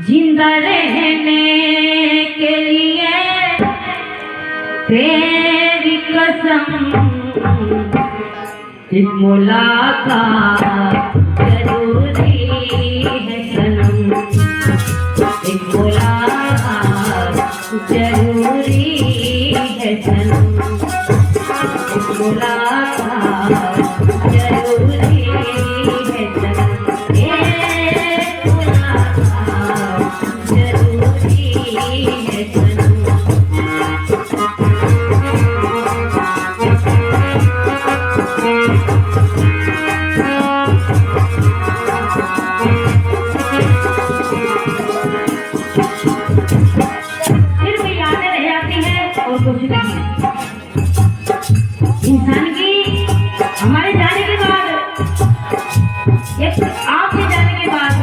जिंदा रहने के लिए तेरी कसम, एक मुलाकात जरूरी है सनम, एक मुलाकात जरूरी है सनम, एक मुलाकात जरूरी है सनम, एक मुलाकात जरूरी है सनम। इंसान की हमारे जाने के बाद, एक आपके जाने के बाद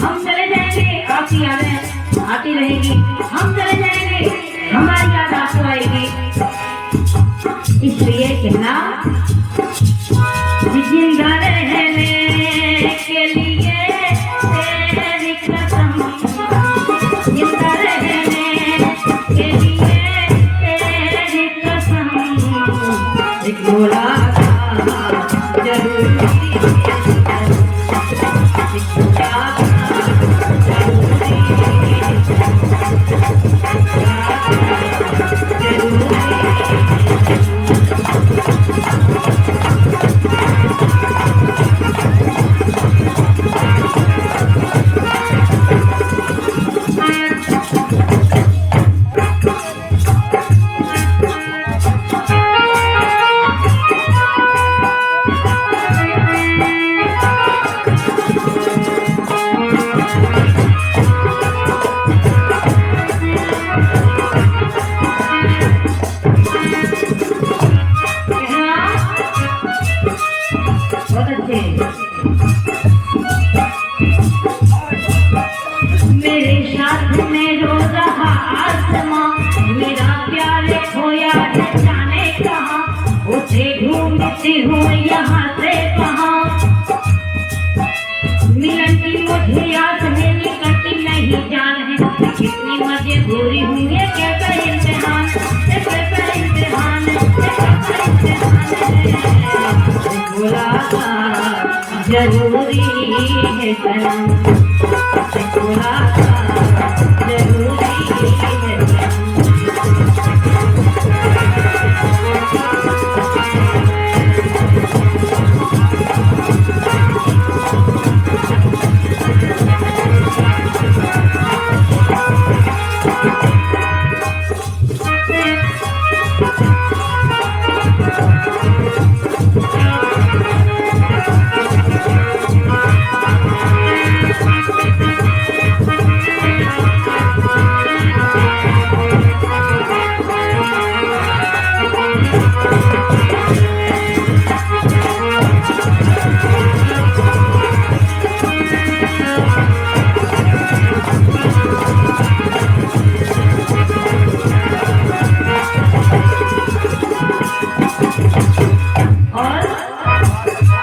हम चले जाएंगे, आपकी यादें आती रहेगी, हम चले जाएंगे, हमारी याद आपको आएगी। इसलिए कहना जिंदा रहने के लिए तेरी कसम, जिंदा रहने के लिए तेरी कसम, एक मुलाकात जरूरी है, एक मुलाकात जरूरी मेरे साथ में रो रहा आसमां, मेरा प्यार खोया जाने कहाँ, उसे ढूंढती हूँ यहाँ से कहाँ, मिलन की मुझे याद है निकलती नहीं जान है, कितनी मजबूरी हुई है, कैसा इम्तिहान, कैसा इम्तिहान, कैसा इम्तिहान है, मुलाकात जरूरी है सनम, मुलाकात जरूरी है सनम।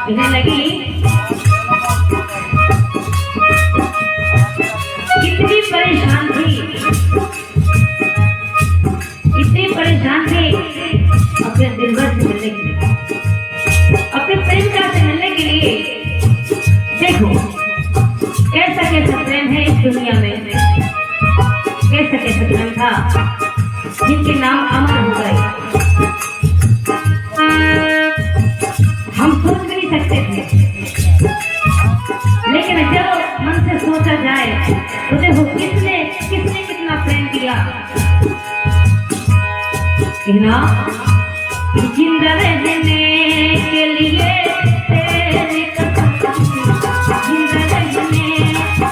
इन्हें लगी कितनी परेशान थी, इतनी परेशान थी अपने दिलबर से मिलने के लिए, अपने प्रेमिका से मिलने के लिए। देखो कैसा कैसा प्रेम है इस दुनिया में, कैसा कैसा प्रेम था जिनके नाम अमर हो गए। हम सोच भी नहीं सकते थे, लेकिन जब मन से सोचा जाए तो देखो किसने किसने कितना प्रेम किया। कहना जिंदा रहने के लिए तेरी कसम, जिंदा रहने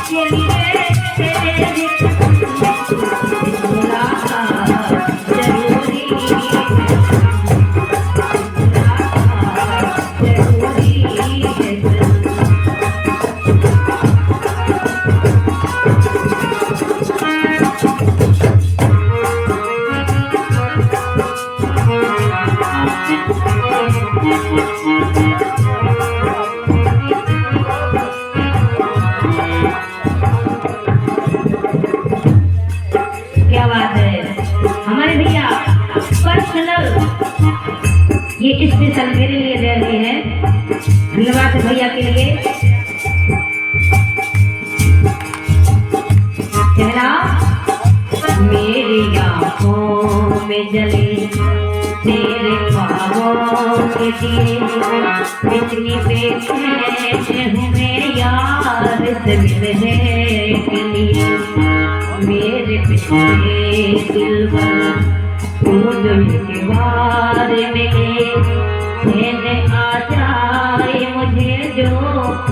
के लिए तेरी कसम, मुलाकात जरूरी है, Thank you. ये स्पेशल मेरे लिए दे रहे हैं। धन्यवाद भैया के लिए। कहना मेरी आँखों में जले तेरे ख्वाबों के दिए, इतनी बेचैन हूँ मैं यार से मिलने के लिए। मेरे पिछले दिल पर तू जो दीवार मिले, चैन आ जाए मुझे जो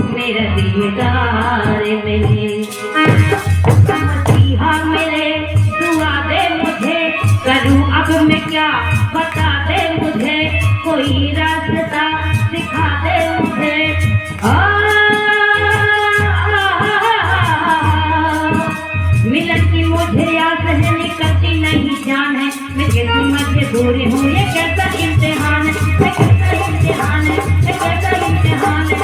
मेरा दीदार मिले। मसीहा मेरे दुआ दे मुझे, करूँ अब मैं क्या बता दे मुझे, कोई रास्ता दिखा दे मुझे। मिलन की मुझे आस है, निकलती नहीं जान है, मैं कैसी मजबूरी हूँ, ये कैसा इम्तिहान है, ये कैसा इम्तिहान है, ये कैसा इम्तिहान है।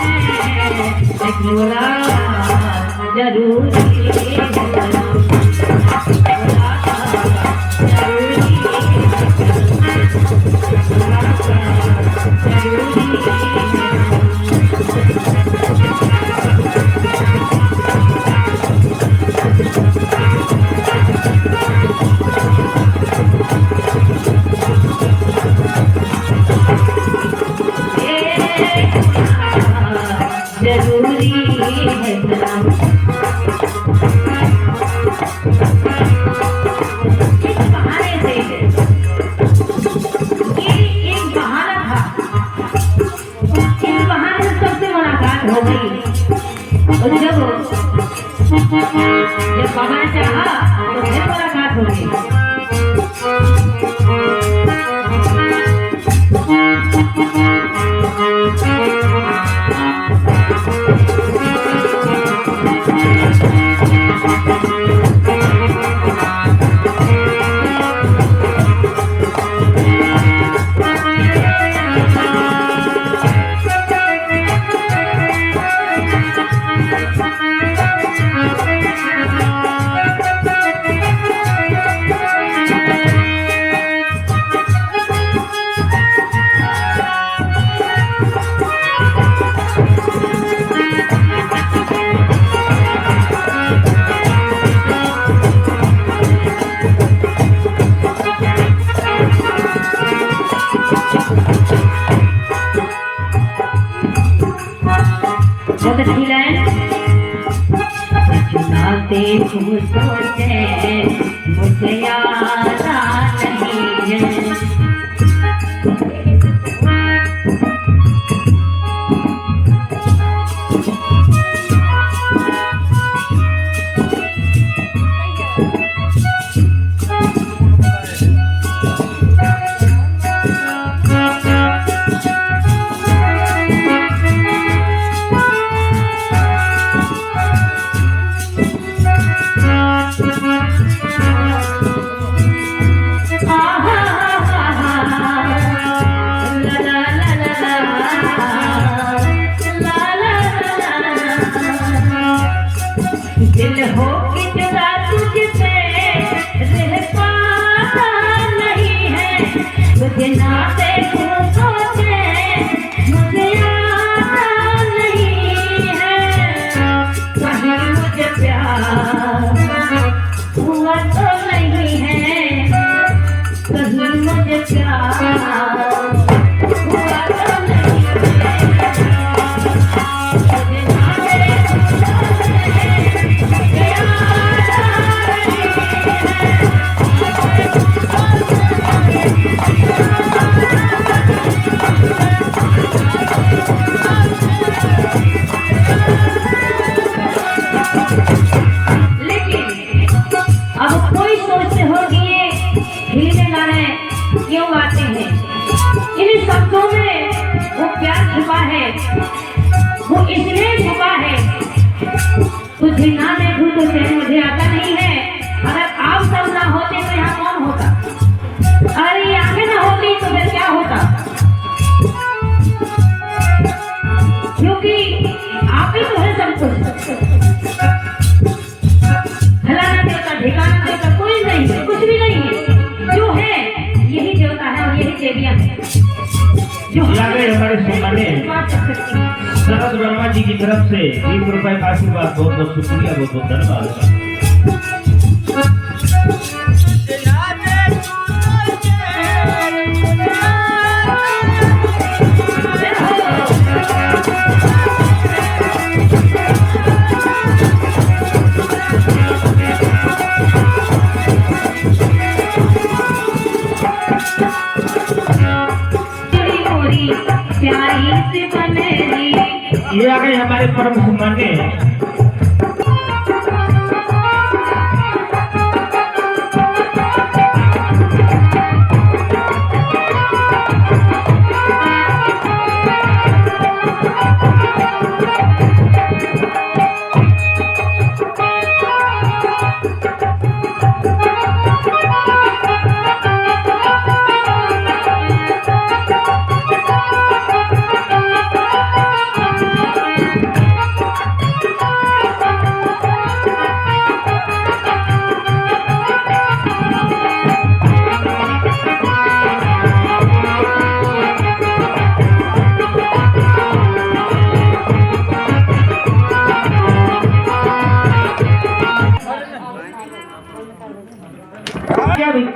जरूरी है सलाम। इस बहाने से ये एक बहाना था, इस बहाने से सबसे मुलाकात हो गई। और जब बाबा ने चाहा तो फिर मुलाकात हो गई। बहुत अच्छी लाइन। चुनाते तुम सोचे मुझे याद नहीं है, दिल हो कि जुदा तुझसे रह पाता नहीं है, तुझे ना देखूं सोचे मुझे आता नहीं है। कहीं मुझे प्यार हुआ तो नहीं है, कहीं मुझे प्यार हुआ तो नहीं है। क्यों गाते हैं? इन शब्दों में वो प्यार छुपा है, वो इसलिए छुपा है। तुझे ना देखूं तो चैन मुझे आता नहीं है। अगर आप सब ना होते तो यहाँ कौन होता? अरे आंखें ना होती तो फिर क्या होता? क्योंकि आप ही तो है सब कुछ। फलाना देवता ठिकाना देवता कोई नहीं है, कुछ भी नहीं है। जो है यही देवता है और यही देवियां है। या गए हमारे सुनाने शरद वर्मा जी की तरफ से 20 रुपए का आशीर्वाद, बहुत बहुत शुक्रिया, बहुत बहुत धन्यवाद। प्यारी से बनेगी। ये आ गए हमारे परम सम्मान्य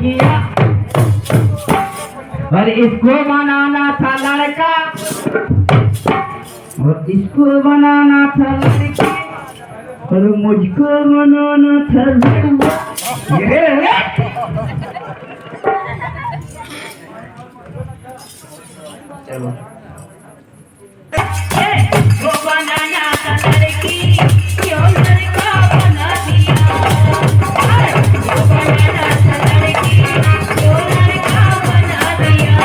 किया, और इसको बनाना था लड़का और इसको बनाना था लड़की और मुझको बनाना था लड़का। चलो इसको बनाना था लड़की, क्यों लड़का बना दिया। इसको बनाना था लड़की, क्यों लड़का बना दिया।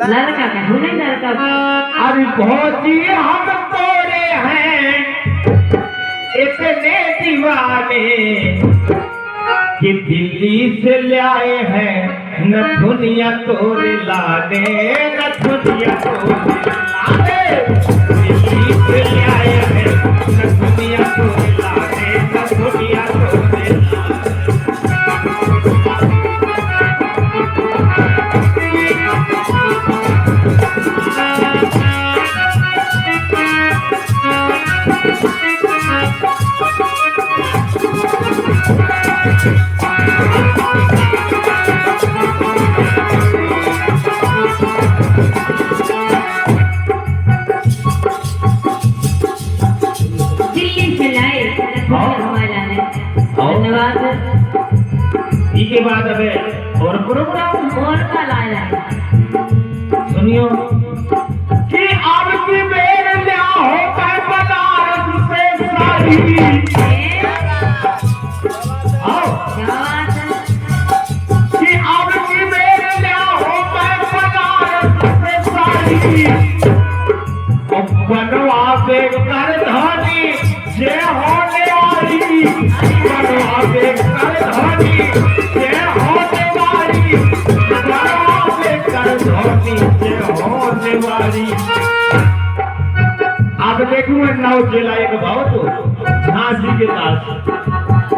लड़का का हुने लड़का अरे भौजी हम तोरे हैं इतने दीवाने कि दिल्ली से ले आए हैं न दुनिया तोरे लाने, न दुनिया तोरे लाने। दिल्ली से ले आए हैं न दुनिया तोरे लाने, न दुनिया तोरे लाने। धन्यवाद। के बाद अबे और प्रोग्राम और का लाया सुनियो कि अब की बेर लिया होता है बनारस से साड़ी। आओ कि अब की बेर लिया होता है बनारस से साड़ी। अब बनवा बेकर धानी जे होने वाली, बनवा बेकर धानी जे होने वाली, बनवा बेकर धानी जे होने वाली। अब देखूं नाव चला एक भाव तो झांसी के दास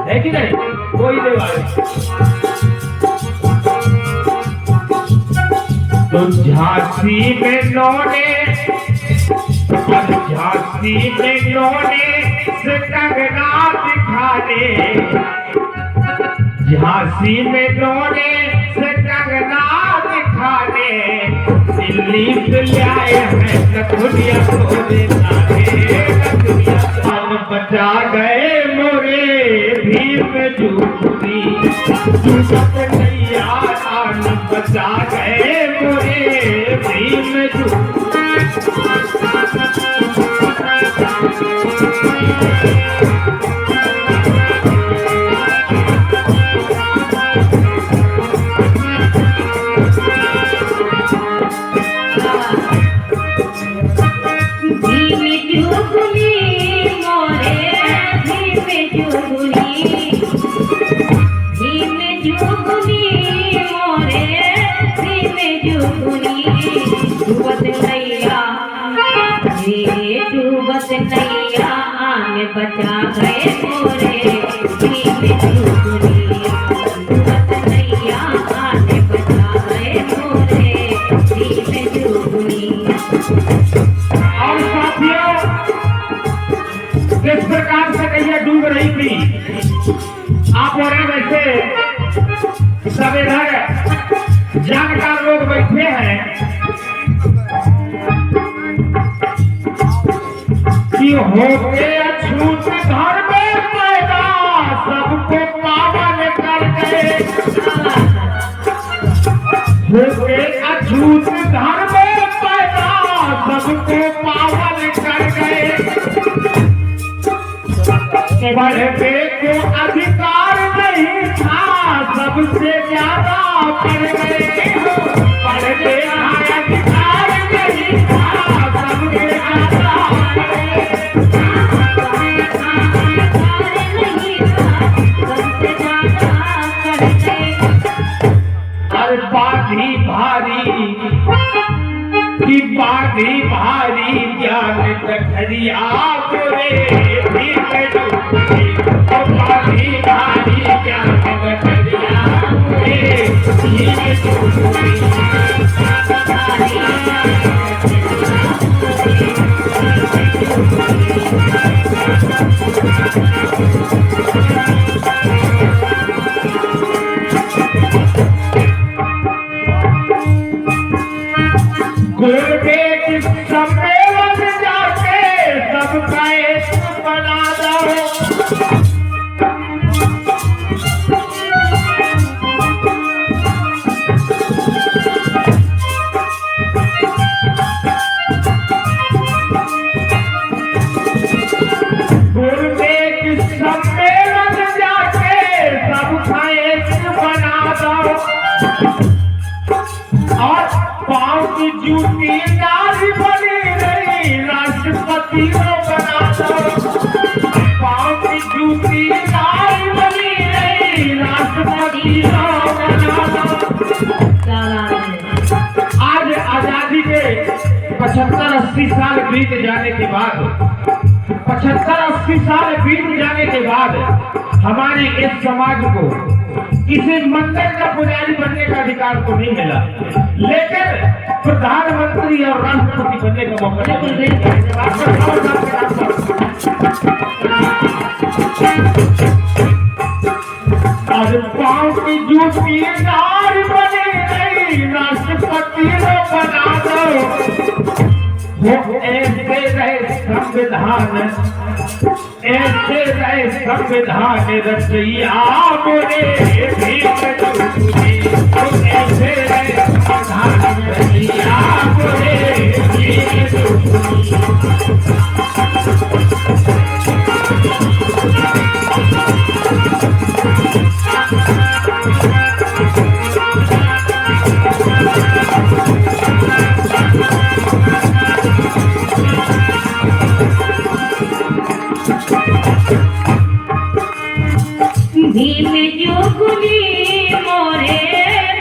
है कि नहीं, कोई देवाली तो झांसी में नौने, झांसी में नौने से कंगना दिखाने, झांसी में नौने से कंगना दिखाने, दिल्ली से ले आए हैं कथुरिया को दिखाने। कान बचा गए मोरे भीम जूती, जूतक नैया कान बचा गए मोरे भीम जूती। जुगनी मोरे भीमे जुगनी डूबत नैया हे डूबत नैया आने बचा गए मोरे भीमे जुगनी डूबत नैया आने बचा गए मोरे भीमे जुगनी। और साथियों, किस प्रकार से नैया डूब रही थी, आप और हम ऐसे सब इधर जानकार लोग बैठे हैं कि होके अछूत घर में पैदा सबको पावन कर गए, होके अछूत घर में पैदा सबको पावन कर गए, पढ़ने को अधिकार नहीं था सबसे ज्यादा पढ़ गए, पढ़ने का अधिकार नहीं था सबसे ज्यादा पढ़ गए। और बाधी भारी कि बाधी भारी ज्ञान तखरिया बोले बाधी भारी ज्ञान तखरिया गुरुदेव सम्मेलन जाके सबका एक बना दो, गुरुदेव सम्मेलन जाके सबका एक बना दो, और पाँव की जूती नारी बनी रही राष्ट्रपति को बना दो, पाँव की जूती नारी बनी रही राष्ट्रपति को बना दो। आज आजादी के 75-80 साल बीत जाने के बाद 75-80 साल बीत जाने के बाद हमारे इस समाज को किसी मंदिर का पुजारी बनने का अधिकार तो नहीं मिला, लेकिन प्रधानमंत्री और राष्ट्रपति बनने का मौका आज पाँव की जूती नारी बनी नहीं राष्ट्रपति को बना दो, वो ऐसे रहे संविधान, ऐसे रहे संविधान रचैया बोले ऐसे रहे संविधान रचैया बोले। भीमे जुगनी मोरे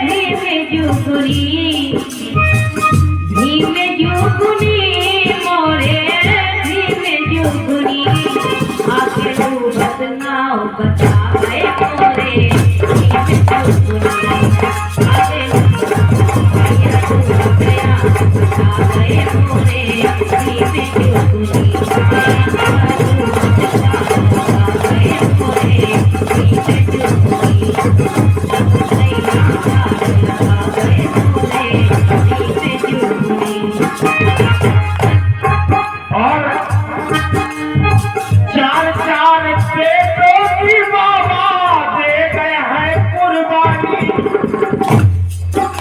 भीमे जुगनी भीमे जुगनी मोरे भीमे जुगनी आगे डूबत नाव बचाए मोरे भीमे जुगनी आगे डूब गया बचाए मोरे भीमे जुगनी और 4-4 बेटों की बाबा दे गए हैं कुर्बानी।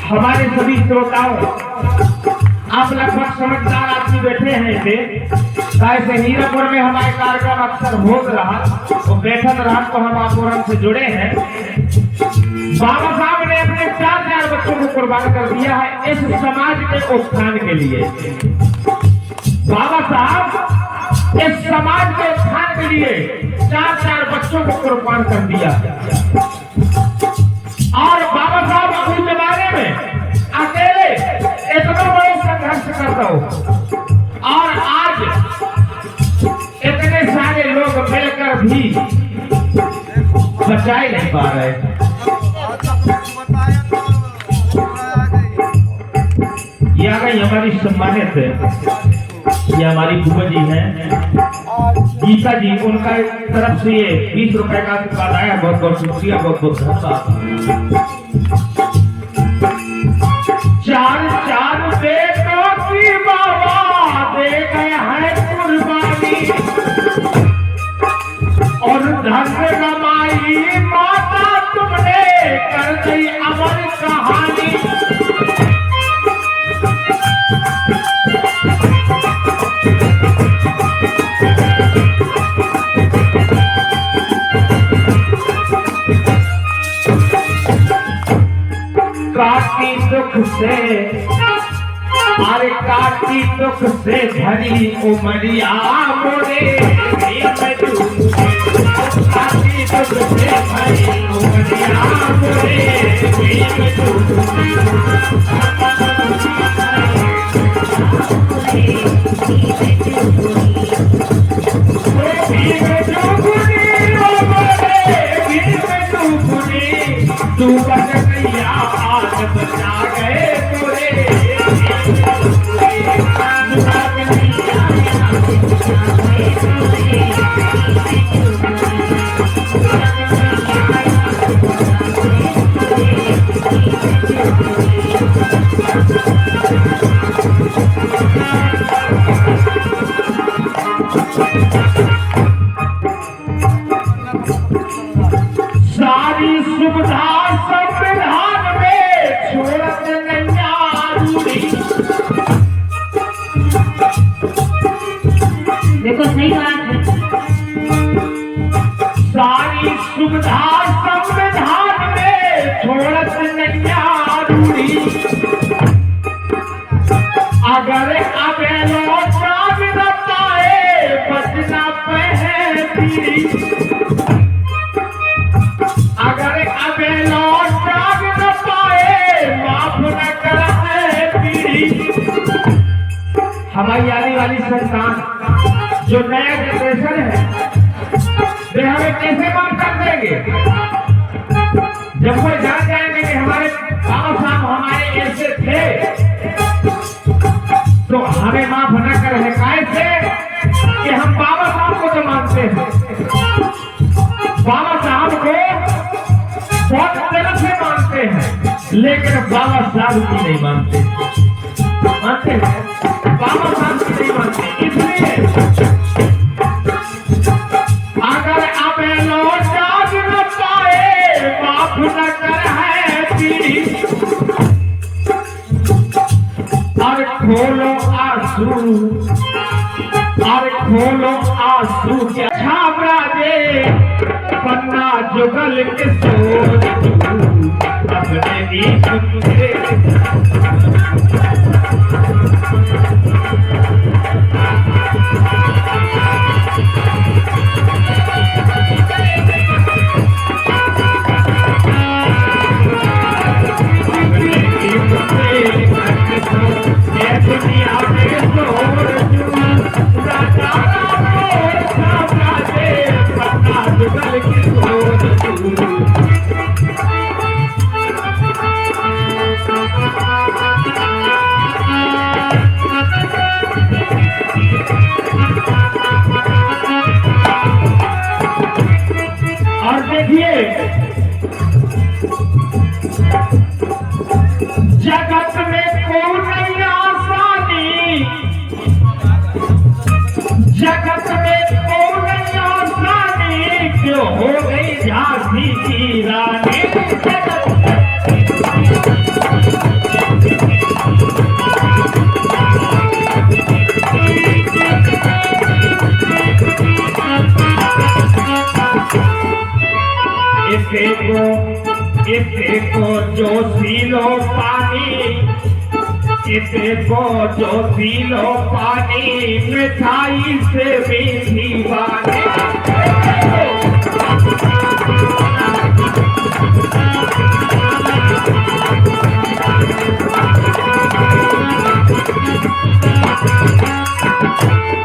हमारे सभी श्रोताओं, आप लगभग समझदार आदमी बैठे हैं इसे कैसे हीरापुर में हमारे कार्यक्रम अक्सर हो रहा, तो बैठक रहा तो हम आपुरम से जुड़े हैं। बाबा साहब ने अपने 4-4 बच्चों को कुर्बान कर दिया है इस समाज के उत्थान के लिए। बाबा साहब इस समाज के उत्थान के लिए 4-4 बच्चों को कुर्बान कर दिया। जा ही नहीं पा रहे। ये आ गई हमारी सम्मानित, ये हमारी बुआ जी हैं गीता जी, उनका तरफ से ये 20 रुपए का आशीर्वाद आया। बहुत बहुत शुक्रिया, बहुत बहुत धन्यवाद। चार चार बेटों की बाबा दे गए हैं कुर्बानी, और धन कमाई माता तुमने कर दी अमर कहानी। काटी दुख से, अरे काटी दुख से भरी उमरिया मोरे, काटी दुख से भरी उमरिया मोरे, तू बच गया आज बचा गए पूरे। सारी सुविधा संविधान में छोड़त नैया रूढ़ी। देखो सही बात है। सारी सुविधा संविधान में छोड़त नैया रूढ़ी। अगर अब लौटा न पाए बचना पे पीढ़ी, अगर अब लौटा न पाए माफ न करे पीढ़ी। हमारी आने वाली संतान जो नया जनरेशन है वे हमें कैसे माफ कर देंगे? जब वो जान जाएंगे कि हमारे बाबा साहब हमारे ऐसे थे तो हमें माफ न करें। कैसे कि हम बाबा साहब को तो मानते हैं, बाबा साहब को बहुत तरह से मानते हैं, लेकिन बाबा साहब की नहीं मानते। मानते हैं बाबा साहब की नहीं मानते। इसलिए अगर अब लौटा न पाए माफ न कर है पीढ़ी, और खोलो आंसू, और खोलो आंसू के छाबरा दे पन्ना जुगल के सोच अपने ही तुझे। और देखिए जगत में कोई नहीं आसानी, जगत में कोई नहीं आसानी, क्यों हो गई झांसी की रानी। इसे को जो पीलो पानी, इसे को जो पीलो पानी, मिठाई से मीठी वाणी।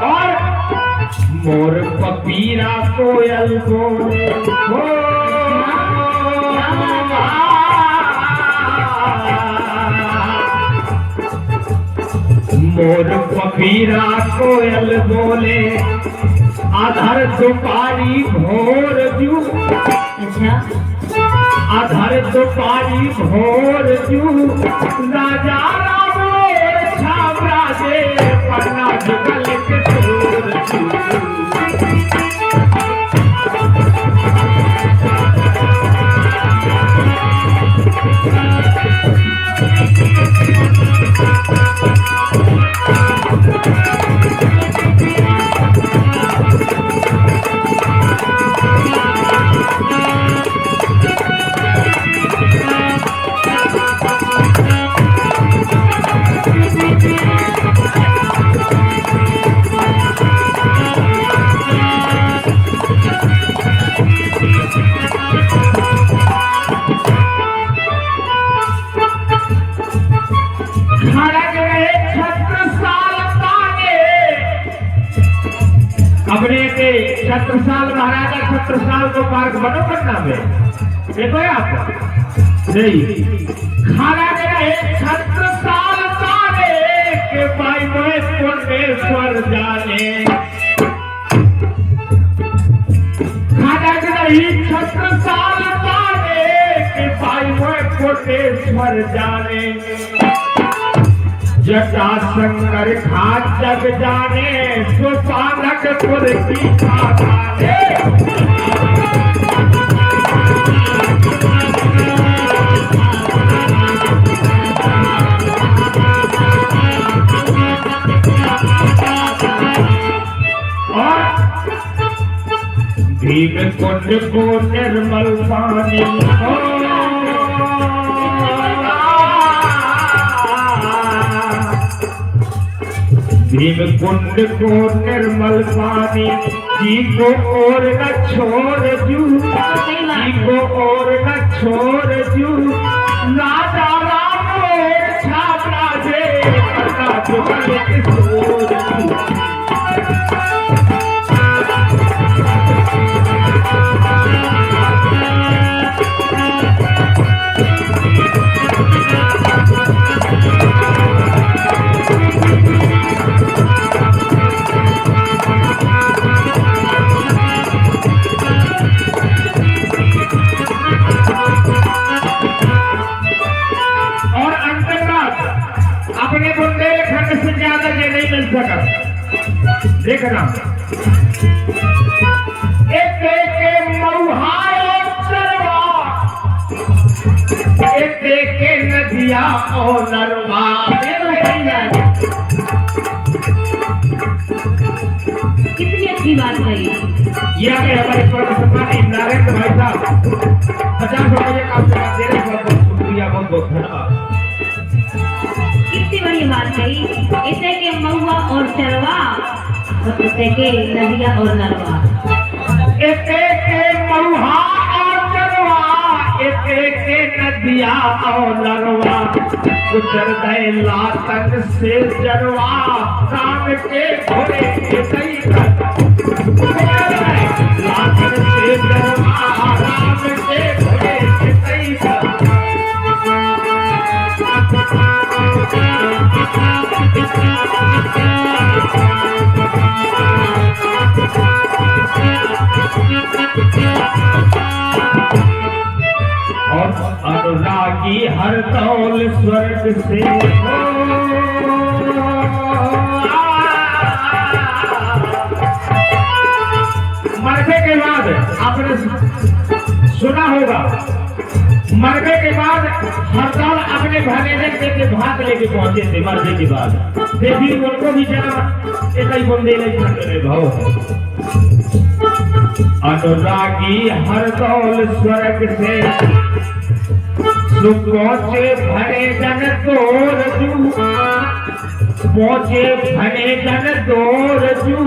और मोर पपीरा कोयल को मोर पपीरा कोयल बोले आधर दुपारी भोर जू अच्छा आधर दुपारी भोर जू राजा राम छावरा दे पन्ना जुगल के तोर जू अपने के छत्रसाल महाराजा छत्रसाल को पार्क बनो पटना में देखो आप नहीं खाना गया छत्रसाल तारे के भाई मोहे कोटेश्वर जाने खाना गया छत्रसाल तारे के भाई मोहे कोटेश्वर जाने जटा शंकर खाट जग जाने सुपानक पुर की खाने और भीम कुंड को निर्मल पानी भीम कुंड को निर्मल पानी जी को और न छोड़ जू जी को और न छोड़ जू राजा राम छावरा दे पन्ना जुगल के तोर जू अपने बुंदेलखंड से ज्यादा ये नहीं मिल सका देखना एक के नदिया और नरवा कितनी अच्छी बात कही यह हमारे सम्मानित नारायण भाई साहब 50 रुपये का दे रहे बहुत शुक्रिया बहुत बहुत धन्यवाद कितनी बड़ी बात कही इसे के महुआ और चरवा और इसे के नदिया और नरवा इसे के महुआ और चरवा इसे के नदिया और नरवा गुजर गए लातन से जरवा राम के घोड़े के सही लातन से जरवा राम के घोड़े के सही और अनुरागी हर दौल स्वर्ग से मरने के बाद आपने सुना होगा मरने के बाद हरदौल अपने भागेजन के भाग लेके पहुंचे थे मरने के बाद फिर उनको भी जन्म एक ही बुंदेलखंड में भाव अनुरागी हर दौल स्वर्ग से पहुंचे भरे जन तोर जू पहुंचे भरे जन तोर जू